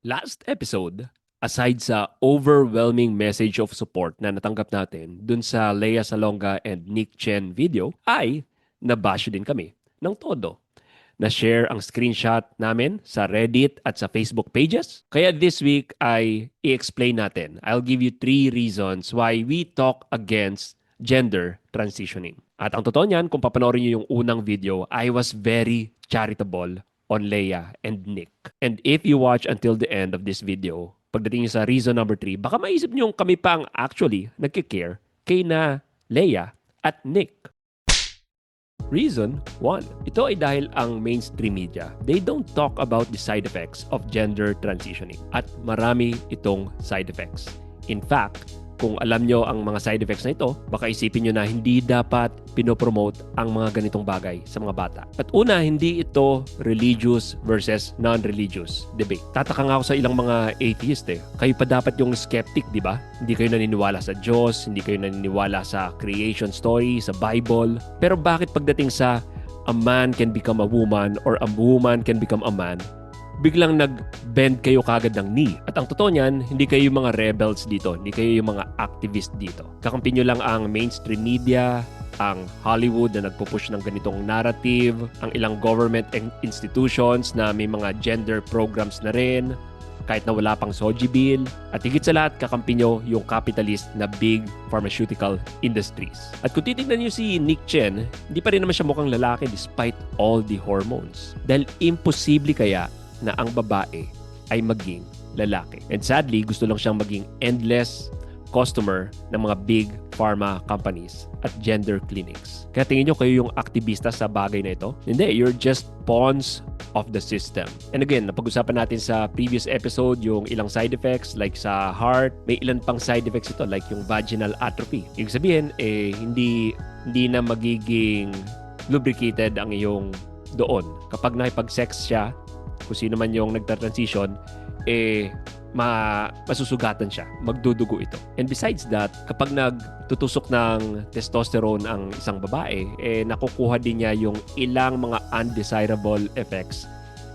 Last episode, aside sa overwhelming message of support na natanggap natin dun sa Lea Salonga and Nick Chen video, ay nabash din kami ng todo. Na-share ang screenshot namin sa Reddit at sa Facebook pages. Kaya this week ay i-explain natin. I'll give you 3 reasons why we talk against gender transitioning. At ang totoo niyan, kung papanoorin niyo yung unang video, I was very charitable on Leia and Nick. And if you watch until the end of this video, pagdating sa reason number 3, baka maisip niyo kami pa ang actually nagkikare kay na Leia at Nick. Reason 1. Ito ay dahil ang mainstream media, they don't talk about the side effects of gender transitioning. At marami itong side effects. In fact, kung alam nyo ang mga side effects na ito, baka isipin nyo na hindi dapat pinopromote ang mga ganitong bagay sa mga bata. At una, hindi ito religious versus non-religious debate. Tataka nga ako sa ilang mga atheist eh. Kayo pa dapat yung skeptic, di ba? Hindi kayo naniniwala sa Diyos, hindi kayo naniniwala sa creation story, sa Bible. Pero bakit pagdating sa a man can become a woman or a woman can become a man, biglang nag-bend kayo kagad ng knee? At ang totoo niyan, hindi kayo yung mga rebels dito, hindi kayo yung mga activist dito. Kakampi nyo lang ang mainstream media, ang Hollywood na nagpupush ng ganitong narrative, ang ilang government institutions na may mga gender programs na rin, kahit na wala pang SOGI bill. At higit sa lahat, kakampi nyo yung capitalist na big pharmaceutical industries. At kung titignan nyo si Nick Chen, hindi pa rin naman siya mukhang lalaki despite all the hormones. Dahil imposible kaya na ang babae ay maging lalaki. And sadly, gusto lang siyang maging endless customer ng mga big pharma companies at gender clinics. Kaya tingin nyo kayo yung aktivista sa bagay na ito? Hindi, you're just pawns of the system. And again, napag-usapan natin sa previous episode yung ilang side effects like sa heart, may ilan pang side effects ito like yung vaginal atrophy. Ibig sabihin, hindi na magiging lubricated ang iyong doon. Kapag nakipag-sex siya, kung sino man yung nagta-transition, masusugatan siya. Magdudugo ito. And besides that, kapag nagtutusok ng testosterone ang isang babae, nakukuha din niya yung ilang mga undesirable effects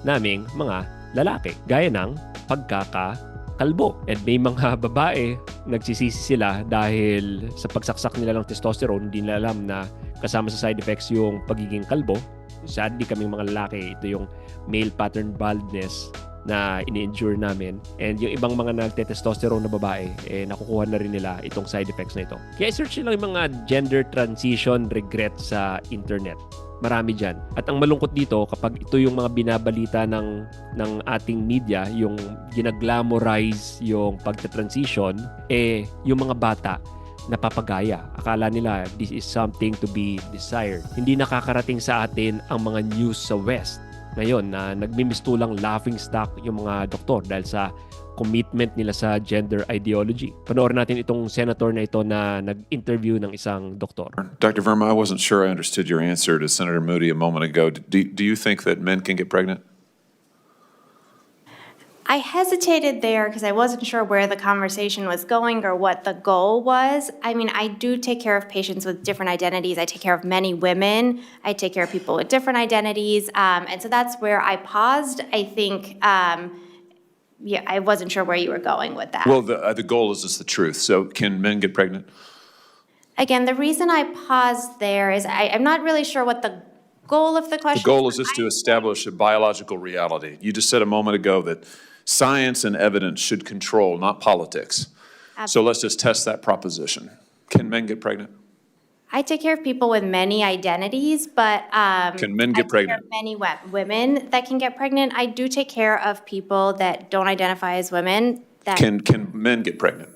naming mga lalaki. Gaya ng pagkakakalbo. And may mga babae, nagsisisi sila dahil sa pagsaksak nila ng testosterone, hindi nila alam na kasama sa side effects yung pagiging kalbo. Sadly, kaming mga lalaki, ito yung male pattern baldness na ini-endure namin. And yung ibang mga nagte-testosterone na babae, nakukuha na rin nila itong side effects na ito. Kaya search nyo lang yung mga gender transition regret sa internet. Marami dyan. At ang malungkot dito, kapag ito yung mga binabalita ng ating media, yung ginaglamorize yung pagta-transition, yung mga bata, napapagaya. Akala nila this is something to be desired. Hindi nakakarating sa atin ang mga news sa West ngayon na nagmimistulang laughing stock yung mga doktor dahil sa commitment nila sa gender ideology. Panoorin natin itong senator na ito na nag-interview ng isang doktor. Dr. Verma, I wasn't sure I understood your answer to Senator Moody a moment ago. Do you think that men can get pregnant? I hesitated there because I wasn't sure where the conversation was going or what the goal was. I mean, I do take care of patients with different identities. I take care of many women. I take care of people with different identities. And so that's where I paused. I think, I wasn't sure where you were going with that. Well, the goal is just the truth. So can men get pregnant? Again, the reason I paused there is I'm not really sure what the goal of the question The goal is just to establish a biological reality. You just said a moment ago that science and evidence should control, not politics. So let's just test that proposition. Can men get pregnant? I take care of people with many identities, but Can men get I take care pregnant? of many women that can get pregnant. I do take care of people that don't identify as women. That Can men get pregnant?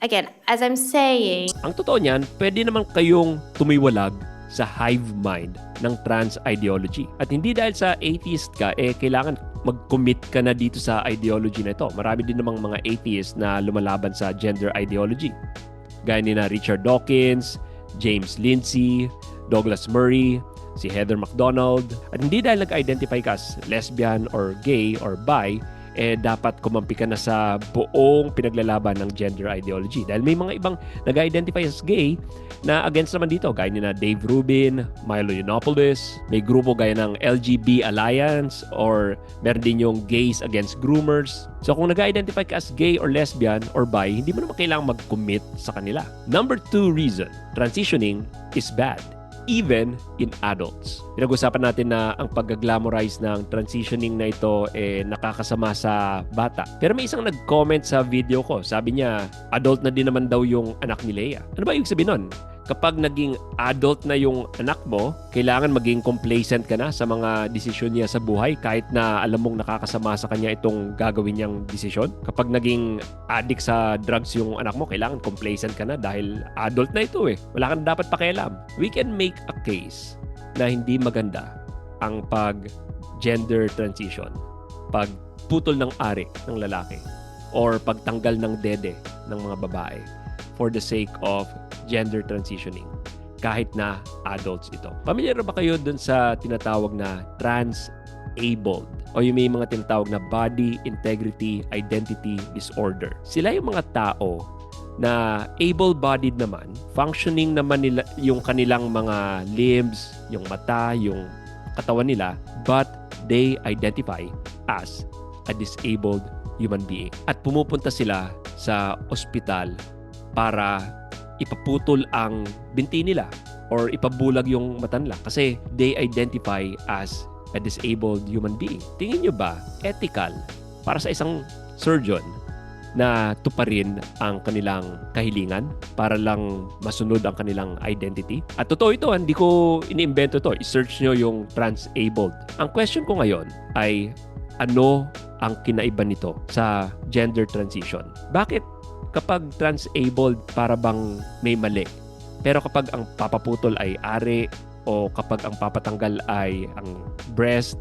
again, as I'm saying, Ang totoo niyan, pwede naman kayong tumiwalag sa hive mind ng trans ideology. At hindi dahil sa atheist ka, kailangan mag-commit ka na dito sa ideology na ito. Marami din namang mga atheists na lumalaban sa gender ideology. Gaya ni na Richard Dawkins, James Lindsay, Douglas Murray, si Heather McDonald. At hindi dahil nag-identify ka as lesbian or gay or bi, dapat kumampi ka na sa buong pinaglalaban ng gender ideology. Dahil may mga ibang nag-identify as gay na against naman dito, gaya ni na Dave Rubin, Milo Yiannopoulos, may grupo gaya ng LGB Alliance, or meron din yung Gays Against Groomers. So kung nag-identify ka as gay or lesbian or bi, hindi mo naman kailangang mag-commit sa kanila. Number 2 reason, transitioning is bad, even in adults. Pinag-usapan natin na ang pag-glamorize ng transitioning na ito nakakasama sa bata. Pero may isang nag-comment sa video ko. Sabi niya, adult na din naman daw yung anak ni Leia. Ano ba ibig sabihin nun? Kapag naging adult na yung anak mo, kailangan maging complacent ka na sa mga desisyon niya sa buhay kahit na alam mong nakakasama sa kanya itong gagawin niyang desisyon. Kapag naging addict sa drugs yung anak mo, kailangan complacent ka na dahil adult na ito eh. Wala kang dapat pakialam. We can make a case na hindi maganda ang pag-gender transition, pagputol ng ari ng lalaki, or pagtanggal ng dede ng mga babae for the sake of gender transitioning, kahit na adults ito. Pamilyar ba kayo dun sa tinatawag na trans-abled o yung may mga tinatawag na body integrity identity disorder? Sila yung mga tao na able-bodied naman, functioning naman nila yung kanilang mga limbs, yung mata, yung katawan nila, but they identify as a disabled human being. At pumupunta sila sa ospital para ipaputol ang binti nila or ipabulag yung mata nila kasi they identify as a disabled human being. Tingin nyo ba ethical para sa isang surgeon na tuparin ang kanilang kahilingan para lang masunod ang kanilang identity? At totoo ito, hindi ko iniimbento to. I-search nyo yung trans-abled. Ang question ko ngayon ay, ano ang kinaiba nito sa gender transition? Bakit kapag trans-abled para bang may mali, pero kapag ang papaputol ay ari o kapag ang papatanggal ay ang breast,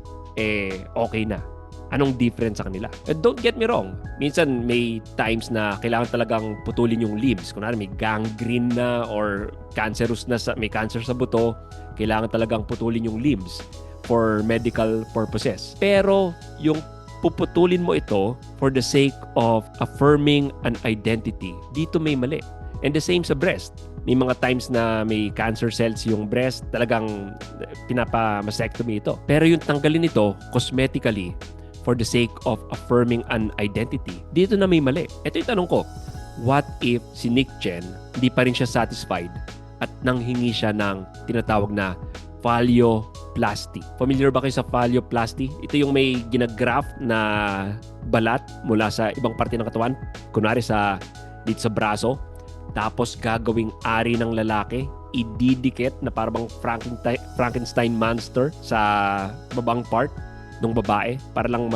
okay na? Anong difference sa kanila? Don't get me wrong. Minsan may times na kailangan talagang putulin yung limbs. Kunwari may gangrene na or cancerous na may cancer sa buto, kailangan talagang putulin yung limbs for medical purposes. Pero yung puputulin mo ito for the sake of affirming an identity, dito may mali. And the same sa breast. May mga times na may cancer cells yung breast, talagang pinapa-mastectomy ito. Pero yung tanggalin ito cosmetically for the sake of affirming an identity, dito na may mali. Ito yung tanong ko, what if si Nick Chen hindi pa rin siya satisfied at nanghingi siya ng tinatawag na phalloplasty? Familiar ba kayo sa phalloplasty? Ito yung may ginagraft na balat mula sa ibang parte ng katawan. Kunwari dito sa braso. Tapos gagawing ari ng lalaki. Ididikit na parang Frankenstein monster sa babang part ng babae para lang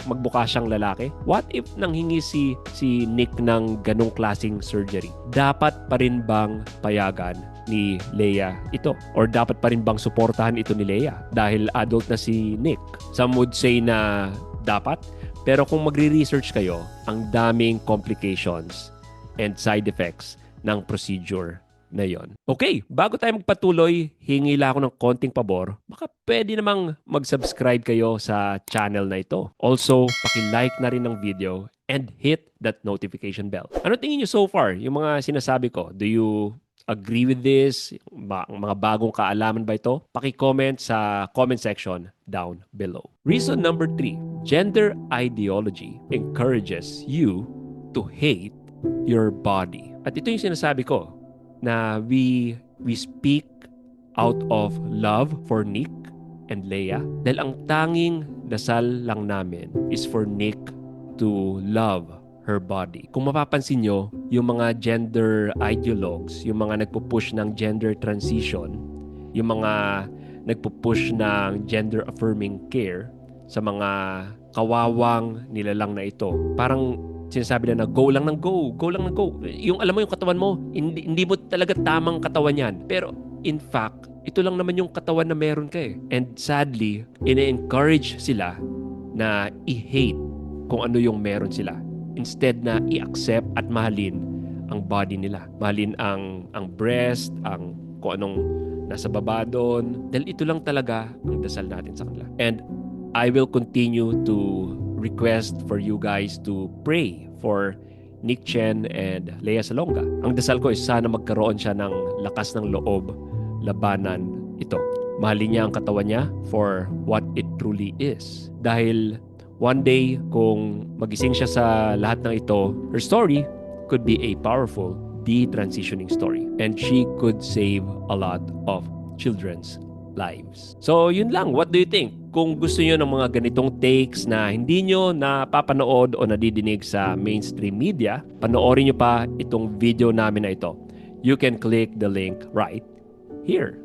magbuka siyang lalaki. What if nanghingi si Nick ng ganong klaseng surgery? Dapat pa rin bang payagan ni Leia ito? Or dapat pa rin bang suportahan ito ni Leia? Dahil adult na si Nick. Some would say na dapat. Pero kung magre-research kayo, ang daming complications and side effects ng procedure na yon. Okay, bago tayo magpatuloy, hingi lang ako ng konting pabor. Baka pwede namang mag-subscribe kayo sa channel na ito. Also, paki-like na rin ng video and hit that notification bell. Ano tingin nyo so far? Yung mga sinasabi ko, do you agree with this? Mga bagong kaalaman ba ito? Paki-comment sa comment section down below. Reason number 3, gender ideology encourages you to hate your body. At ito yung sinasabi ko, na we speak out of love for Nick and Leia. Dahil ang tanging dasal lang namin is for Nick to love her body. Kung mapapansin nyo, yung mga gender ideologues, yung mga nagpupush ng gender transition, yung mga nagpupush ng gender affirming care sa mga kawawang nilalang na ito, parang sinasabi na go lang ng go lang ng go. Yung alam mo yung katawan mo, hindi mo talaga tamang katawan yan. Pero in fact, ito lang naman yung katawan na meron ka eh. And sadly, ina-encourage sila na i-hate kung ano yung meron sila. Instead na i-accept at mahalin ang body nila. Mahalin ang breast, ang kung anong nasa baba doon. Dahil ito lang talaga ang dasal natin sa kanila. And I will continue to request for you guys to pray for Nick Chen and Lea Salonga. Ang dasal ko is sana magkaroon siya ng lakas ng loob labanan ito. Mahalin niya ang katawan niya for what it truly is. Dahil one day, kung magising siya sa lahat ng ito, her story could be a powerful detransitioning story. And she could save a lot of children's lives. So, yun lang. What do you think? Kung gusto niyo ng mga ganitong takes na hindi nyo napapanood o nadidinig sa mainstream media, panoorin nyo pa itong video namin na ito. You can click the link right here.